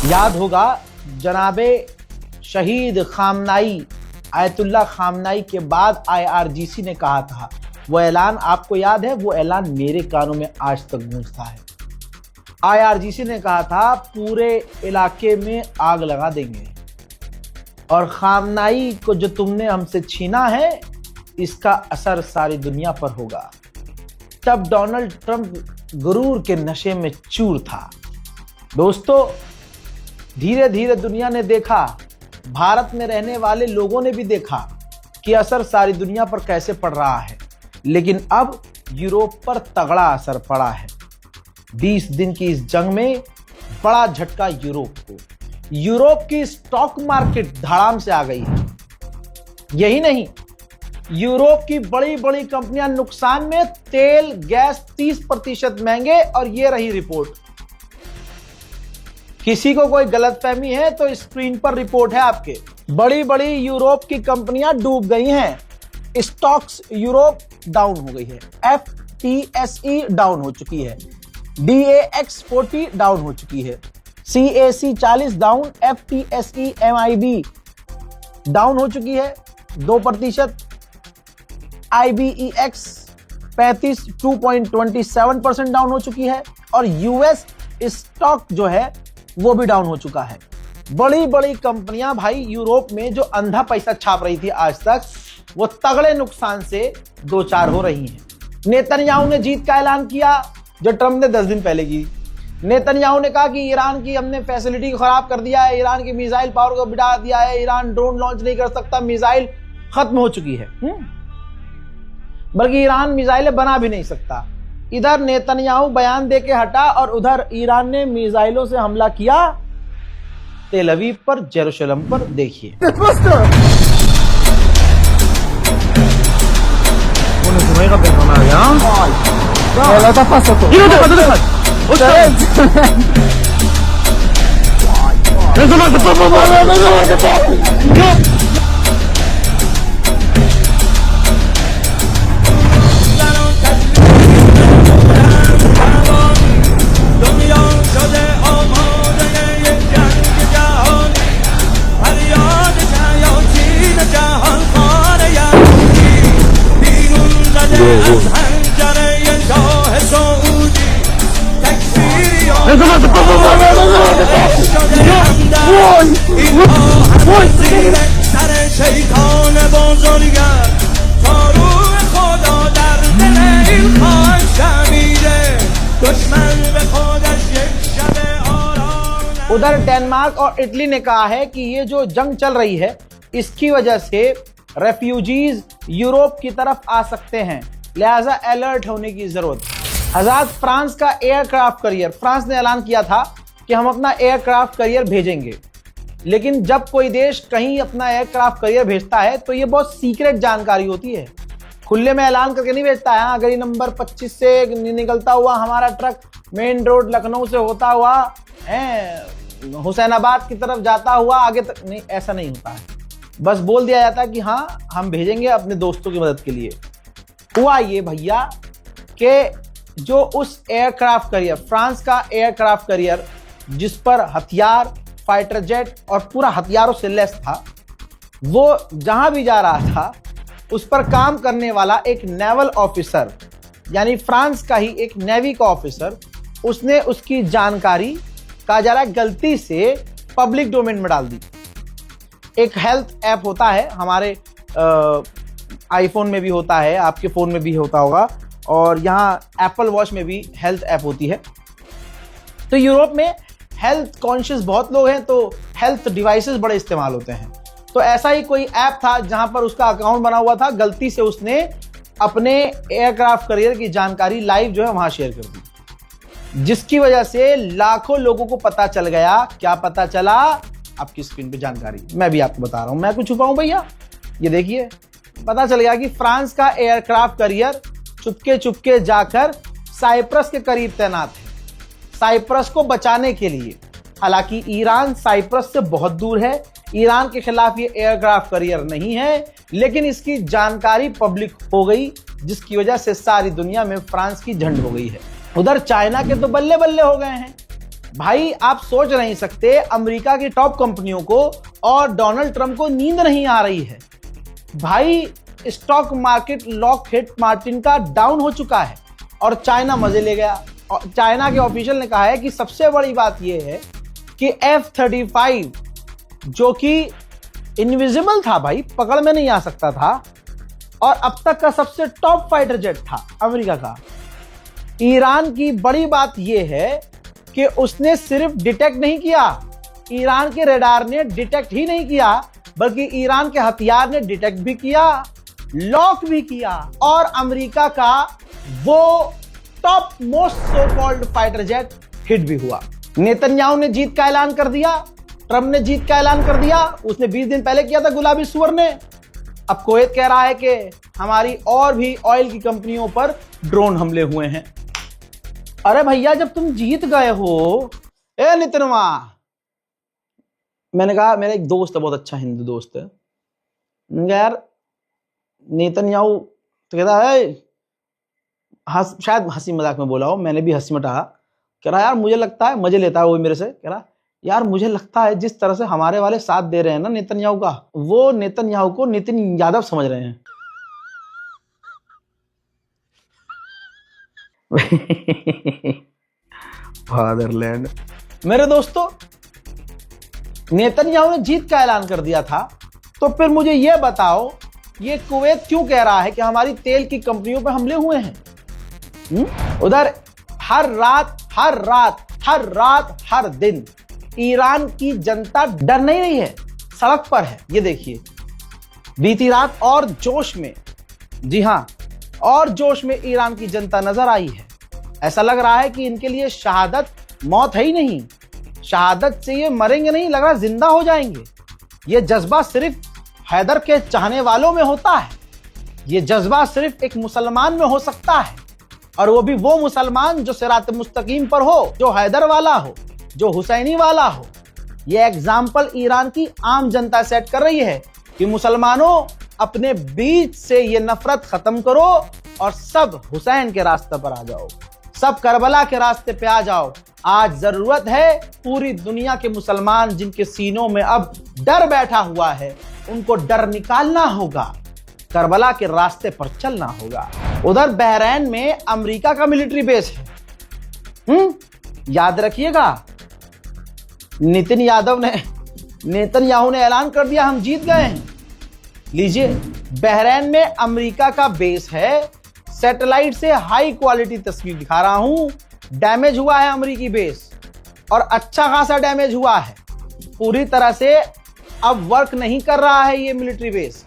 याद होगा जनाबे शहीद खामनाई आयतुल्ला खामनाई के बाद आईआरजीसी ने कहा था, वो ऐलान आपको याद है? वो ऐलान मेरे कानों में आज तक गूंजता है। आईआरजीसी ने कहा था पूरे इलाके में आग लगा देंगे और खामनाई को जो तुमने हमसे छीना है इसका असर सारी दुनिया पर होगा। तब डोनाल्ड ट्रंप गुरूर के नशे में चूर था। दोस्तों, धीरे धीरे दुनिया ने देखा, भारत में रहने वाले लोगों ने भी देखा कि असर सारी दुनिया पर कैसे पड़ रहा है। लेकिन अब यूरोप पर तगड़ा असर पड़ा है। 20 दिन की इस जंग में बड़ा झटका यूरोप को। यूरोप की स्टॉक मार्केट धड़ाम से आ गई है। यही नहीं, यूरोप की बड़ी बड़ी कंपनियां नुकसान में, तेल गैस 30% महंगे। और ये रही रिपोर्ट। किसी को कोई गलतफहमी है तो स्क्रीन पर रिपोर्ट है आपके। बड़ी बड़ी यूरोप की कंपनियां डूब गई हैं। स्टॉक्स यूरोप डाउन हो गई है। FTSE डाउन हो चुकी है। DAX 40 डाउन हो चुकी है। CAC 40 down. FTSE MIB down हो चुकी है 2%। IBEX 35 2.27% डाउन हो चुकी है। और US स्टॉक जो है वो भी डाउन हो चुका है। बड़ी बड़ी कंपनियां भाई यूरोप में जो अंधा पैसा छाप रही थी आज तक, वो तगड़े नुकसान से दो चार हो रही हैं। नेतन्याहू ने जीत का ऐलान किया जो ट्रंप ने 10 दिन पहले की। नेतन्याहू ने कहा कि ईरान की हमने फैसिलिटी को खराब कर दिया है, ईरान की मिसाइल पावर को बिठा दिया है, ईरान ड्रोन लॉन्च नहीं कर सकता, मिसाइल खत्म हो चुकी है। बल्कि ईरान मिसाइलें बना भी नहीं सकता। इधर नेतन्याहू बयान देके हटा और उधर ईरान ने मिसाइलों से हमला किया तेल अवीव पर, जेरूशलम पर। देखिए उधर डेनमार्क और इटली ने कहा है कि ये जो जंग चल रही है इसकी वजह से रेफ्यूजीज यूरोप की तरफ आ सकते हैं, लिहाजा अलर्ट होने की जरूरत है। हज़ार फ्रांस का एयरक्राफ्ट करियर, फ्रांस ने ऐलान किया था कि हम अपना एयरक्राफ्ट करियर भेजेंगे। लेकिन जब कोई देश कहीं अपना एयरक्राफ्ट करियर भेजता है तो ये बहुत सीक्रेट जानकारी होती है, खुले में ऐलान करके नहीं भेजता है। अगर ये नंबर 25 से निकलता हुआ हमारा ट्रक मेन रोड लखनऊ से होता हुआ हुसैनाबाद की तरफ जाता हुआ आगे तक नहीं, ऐसा नहीं होता है। बस बोल दिया जाता है कि हाँ हम भेजेंगे अपने दोस्तों की मदद के लिए। हुआ ये भैया कि जो उस एयरक्राफ्ट करियर, फ्रांस का एयरक्राफ्ट करियर जिस पर हथियार, फाइटर जेट और पूरा हथियारों से लैस था, वो जहां भी जा रहा था उस पर काम करने वाला एक नेवल ऑफिसर, यानी फ्रांस का ही एक नेवी का ऑफिसर, उसने उसकी जानकारी कहा जा रहा है गलती से पब्लिक डोमेन में डाल दी। एक हेल्थ ऐप होता है, हमारे आईफोन में भी होता है, आपके फ़ोन में भी होता होगा, और यहाँ एप्पल वॉच में भी हेल्थ ऐप होती है। तो यूरोप में हेल्थ कॉन्शियस बहुत लोग हैं, तो हेल्थ डिवाइसेस बड़े इस्तेमाल होते हैं। तो ऐसा ही कोई ऐप था जहां पर उसका अकाउंट बना हुआ था, गलती से उसने अपने एयरक्राफ्ट करियर की जानकारी लाइव जो है वहां शेयर कर दी, जिसकी वजह से लाखों लोगों को पता चल गया। क्या पता चला? आपकी स्क्रीन पे जानकारी मैं भी आपको बता रहा हूं, मैं कुछ छुपाऊं भैया? ये देखिए, पता चल गया कि फ्रांस का एयरक्राफ्ट करियर चुपके चुपके जाकर साइप्रस के करीब तैनात है, साइप्रस को बचाने के लिए। हालांकि ईरान साइप्रस से बहुत दूर है, ईरान के खिलाफ ये एयरक्राफ्ट करियर नहीं है, लेकिन इसकी जानकारी पब्लिक हो गई, जिसकी वजह से सारी दुनिया में फ्रांस की झंड हो गई है। उधर चाइना के तो बल्ले बल्ले हो गए हैं। भाई आप सोच नहीं सकते, अमेरिका की टॉप कंपनियों को और डोनाल्ड ट्रंप को नींद नहीं आ रही है। भाई स्टॉक मार्केट लॉकहीड मार्टिन का डाउन हो चुका है और चाइना मजे ले गया। और चाइना के ऑफिशियल ने कहा है कि सबसे बड़ी बात यह है कि F-35 जो कि इनविजिबल था भाई, पकड़ में नहीं आ सकता था, और अब तक का सबसे टॉप फाइटर जेट था अमेरिका का। ईरान की बड़ी बात यह है कि उसने सिर्फ डिटेक्ट नहीं किया, ईरान के रडार ने डिटेक्ट ही नहीं किया, बल्कि ईरान के हथियार ने डिटेक्ट भी किया, लॉक भी किया, और अमेरिका का वो top most so called fighter jet hit भी हुआ। नेतन्याहू ने जीत का ऐलान कर दिया, ट्रंप ने जीत का ऐलान कर दिया, उसने 20 दिन पहले किया था गुलाबी सुअर ने। अब कुवैत कह रहा है कि हमारी और भी ऑयल की कंपनियों पर ड्रोन हमले हुए हैं। अरे भैया जब तुम जीत गए हो, ए नितिनवा, मैंने कहा, मेरा एक दोस्त है, बहुत अच्छा हिंदू दोस्त है, यार नेतन्याहू तो कहता है, शायद हंसी मजाक में बोला हो, मैंने भी हंसी मटा, कह रहा यार मुझे लगता है, मजे लेता है वो मेरे से, कह रहा यार मुझे लगता है जिस तरह से हमारे वाले साथ दे रहे हैं ना नेतन्याहू का, वो नेतन्याहू को नितिन यादव समझ रहे हैं। फादरलैंड। मेरे दोस्तों, नेतन्याहू ने जीत का ऐलान कर दिया था, तो फिर मुझे यह बताओ, ये कुवैत क्यों कह रहा है कि हमारी तेल की कंपनियों पर हमले हुए हैं? उधर हर रात हर दिन ईरान की जनता डर नहीं रही है, सड़क पर है। ये देखिए, बीती रात और जोश में, जी हां, और जोश में ईरान की जनता नजर आई है। ऐसा लग रहा है कि इनके लिए शहादत मौत है ही नहीं, शहादत से ये मरेंगे नहीं, लग रहा जिंदा हो जाएंगे। ये जज्बा सिर्फ हैदर के चाहने वालों में होता है, ये जज्बा सिर्फ एक मुसलमान में हो सकता है, और वो भी वो मुसलमान जो सिरात मुस्तकीम पर हो, जो हैदर वाला हो, जो हुसैनी वाला हो। ये एग्जाम्पल ईरान की आम जनता सेट कर रही है कि मुसलमानों, अपने बीच से ये नफरत खत्म करो और सब हुसैन के रास्ते पर आ जाओ, सब करबला के रास्ते पे आ जाओ। आज जरूरत है पूरी दुनिया के मुसलमान जिनके सीनों में अब डर बैठा हुआ है, उनको डर निकालना होगा, करबला के रास्ते पर चलना होगा। उधर बहरीन में अमेरिका का मिलिट्री बेस है। याद रखिएगा, नेतन्याहू ने ऐलान कर दिया हम जीत गए हैं। लीजिए, बहरीन में अमेरिका का बेस है, सैटेलाइट से हाई क्वालिटी तस्वीर दिखा रहा हूं। डैमेज हुआ है अमेरिकी बेस, और अच्छा खासा डैमेज हुआ है, पूरी तरह से अब वर्क नहीं कर रहा है ये मिलिट्री बेस।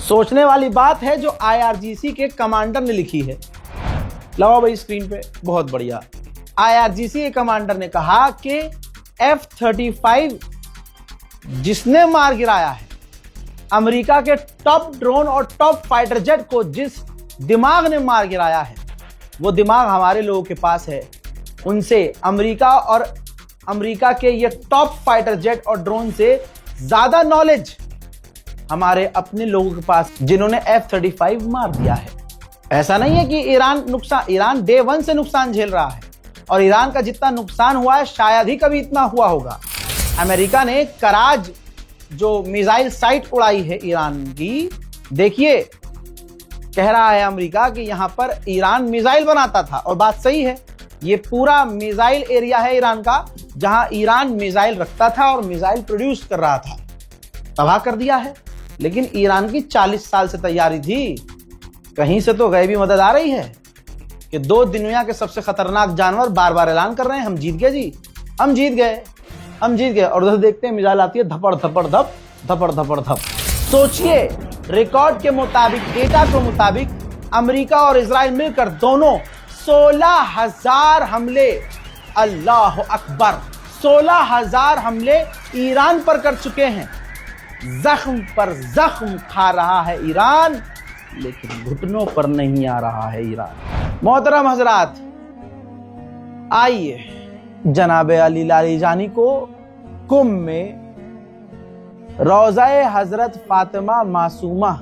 सोचने वाली बात है जो IRGC के कमांडर ने लिखी है, लगाओ भाई स्क्रीन पे, बहुत बढ़िया। IRGC के कमांडर ने कहा कि F-35 जिसने मार गिराया है अमेरिका के टॉप ड्रोन और टॉप फाइटर जेट को, जिस दिमाग ने मार गिराया है, वो दिमाग हमारे लोगों के पास है। उनसे अमेरिका के ये टॉप फाइटर जेट और ड्रोन से ज्यादा नॉलेज हमारे अपने लोगों के पास, जिन्होंने F-35 मार दिया है। ऐसा नहीं है कि ईरान डे 1 से नुकसान झेल रहा है, और ईरान का जितना नुकसान हुआ है शायद ही कभी इतना हुआ होगा। अमेरिका ने कराज जो मिसाइल साइट उड़ाई है ईरान की, देखिए, कह रहा है अमेरिका कि यहां पर ईरान मिसाइल बनाता था, और बात सही है, ये पूरा मिसाइल एरिया है ईरान का, जहां ईरान मिसाइल रखता था और मिसाइल प्रोड्यूस कर रहा था। तबाह कर दिया है, लेकिन ईरान की 40 साल से तैयारी थी। कहीं से तो गैबी मदद आ रही है कि 2 दुनिया के सबसे खतरनाक जानवर बार बार ऐलान कर रहे हैं हम जीत गए जी, हम जीत गए, और उधर देखते हैं मिसाइल आती है, धपड़ धपड़ धप, धपड़ धपड़ धप। सोचिए, रिकॉर्ड के मुताबिक, डेटा के मुताबिक अमेरिका और इजराइल मिलकर दोनों 16,000 हमले, अल्लाह अकबर, 16,000 हमले ईरान पर कर चुके हैं। जख्म पर जख्म खा रहा है ईरान, लेकिन घुटनों पर नहीं आ रहा है ईरान। मोहतरम हजरात, आइए जनाबे अली लारीजानी को कुम में रोज़ाए हजरत फातिमा मासूमा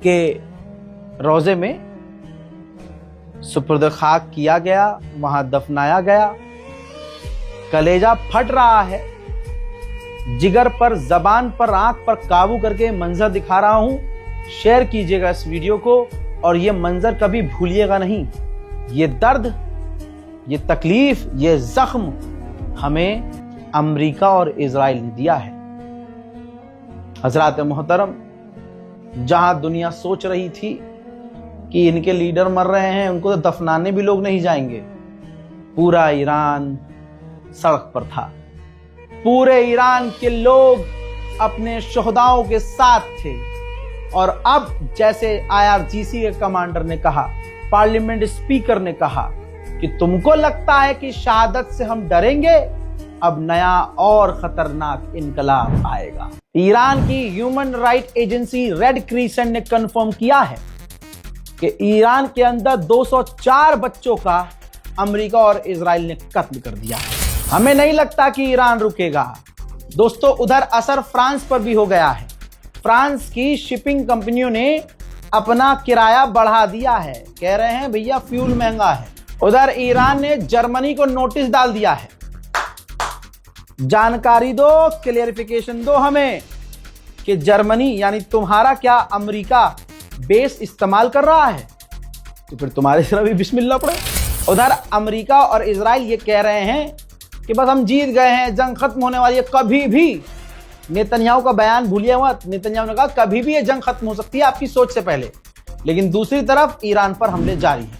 के रोजे में सुपुर्द खाक किया गया, वहां दफनाया गया। कलेजा फट रहा है, जिगर पर, जबान पर, आंख पर काबू करके मंजर दिखा रहा हूं। शेयर कीजिएगा इस वीडियो को और ये मंजर कभी भूलिएगा नहीं। ये दर्द, ये तकलीफ, ये जख्म हमें अमेरिका और इजराइल ने दिया है। हजरात मोहतरम, जहां दुनिया सोच रही थी कि इनके लीडर मर रहे हैं, उनको तो दफनाने भी लोग नहीं जाएंगे, पूरा ईरान सड़क पर था। पूरे ईरान के लोग अपने शोहदाओं के साथ थे। और अब जैसे IRGC के कमांडर ने कहा, पार्लियामेंट स्पीकर ने कहा कि तुमको लगता है कि शहादत से हम डरेंगे, अब नया और खतरनाक इनकलाब आएगा। ईरान की human right agency red crescent ने कंफर्म किया है कि ईरान के अंदर 204 बच्चों का अमेरिका और इजराइल ने कत्ल कर दिया है। हमें नहीं लगता कि ईरान रुकेगा। दोस्तों, उधर असर फ्रांस पर भी हो गया है। फ्रांस की शिपिंग कंपनियों ने अपना किराया बढ़ा दिया है, कह रहे हैं भैया फ्यूल महंगा है। उधर ईरान ने जर्मनी को नोटिस डाल दिया है, जानकारी दो, क्लियरिफिकेशन दो हमें कि जर्मनी यानी तुम्हारा क्या अमेरिका बेस इस्तेमाल कर रहा है, तो फिर तुम्हारे सिर भी बिस्मिल्लाह पड़े। उधर अमेरिका और इजराइल ये कह रहे हैं कि बस हम जीत गए हैं, जंग खत्म होने वाली है। कभी भी, नेतन्याहू का बयान भूलिए मत, नेतन्याहू ने कहा कभी भी ये जंग खत्म हो सकती है आपकी सोच से पहले। लेकिन दूसरी तरफ ईरान पर हमले जारी हैं।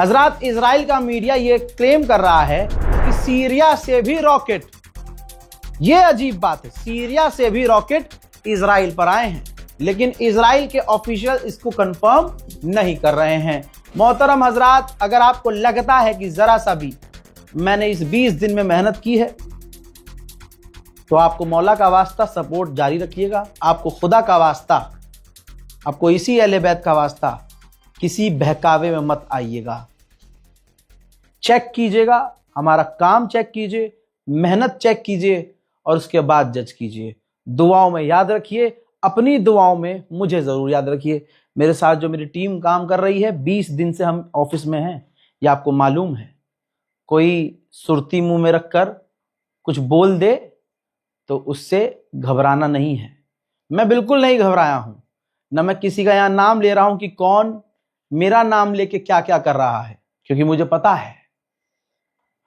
हजरात, इजराइल का मीडिया ये क्लेम कर रहा है कि सीरिया से भी रॉकेट, ये अजीब बात है, सीरिया से भी रॉकेट इजराइल पर आए हैं, लेकिन इजराइल के ऑफिशियल इसको कंफर्म नहीं कर रहे हैं। मोहतरम हजरात, अगर आपको लगता है कि जरा सा भी मैंने इस 20 दिन में मेहनत की है, तो आपको मौला का वास्ता सपोर्ट जारी रखिएगा। आपको खुदा का वास्ता, आपको इसी अहले बैत का वास्ता, किसी बहकावे में मत आइएगा। चेक कीजिएगा, हमारा काम चेक कीजिए, मेहनत चेक कीजिए और उसके बाद जज कीजिए। दुआओं में याद रखिए, अपनी दुआओं में मुझे ज़रूर याद रखिए। मेरे साथ जो मेरी टीम काम कर रही है, 20 दिन से हम ऑफिस में हैं, ये आपको मालूम है। कोई सुर्ती मुंह में रखकर कुछ बोल दे तो उससे घबराना नहीं है। मैं बिल्कुल नहीं घबराया हूं, न मैं किसी का यहां नाम ले रहा हूं कि कौन मेरा नाम लेके क्या क्या कर रहा है, क्योंकि मुझे पता है,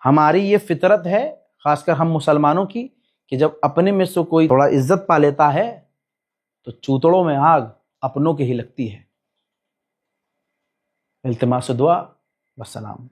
हमारी ये फितरत है, खासकर हम मुसलमानों की, कि जब अपने में से कोई थोड़ा इज्जत पा लेता है तो चूतड़ों में आग अपनों के ही लगती है। इल्तिमास दुआ, वस्सलाम।